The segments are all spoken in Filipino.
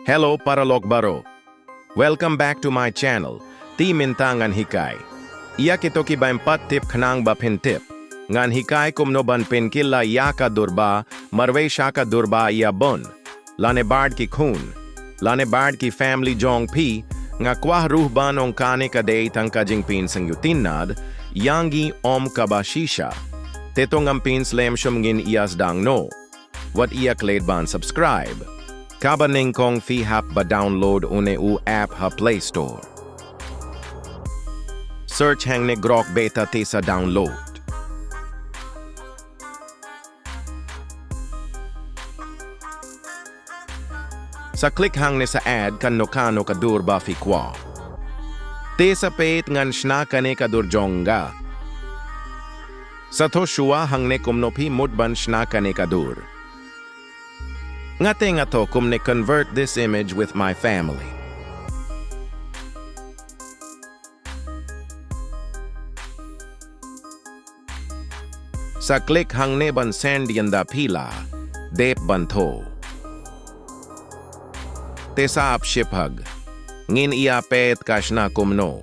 Hello Paralokbaro. Welcome back to my channel, Ti Mintangan Hikay. Iya kito kiba empat tip khanang ba pintip. Ngan hikay kumno ban pinkilla yaka durba, marwe shaka durba iya bon. Lane bard ki khun. Lane bard ki family jong pi, nga kwah ruhban ong kane kadei tang kajingpin sang yutinad, yangi om kabashisha. Tetong ampin slem shumgin iyas dang no. What iya kled ban subscribe. Kabaning kong fi hap ba download une u app ha Play Store. Search hang ne grok beta te sa download. Sa click hang ne sa ad kan no kano kadur ba fi kwa. Te sa pet ngan shna kane kadur jonga. Sa to shua hang ne kumno pi mudban shna kane kadur. Ngate nga to kum ne convert this image with my family. Sa click hang ne ban send yanda pila, dep banto. Te sa ap shiphag, ngin iya pet kashna kumno.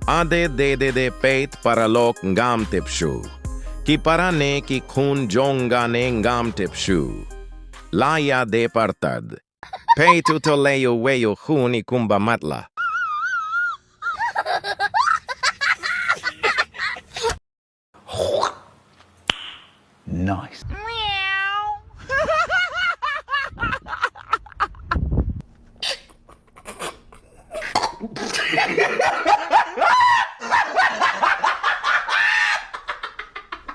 Ade de peit paralok ngam tipshu. Ki parane ki khun jonga ne ngam tipshu. Laya de partad. Peit utoleyo weyo khun ikumba matla. Nice.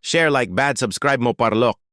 Share like bad subscribe mo parlok.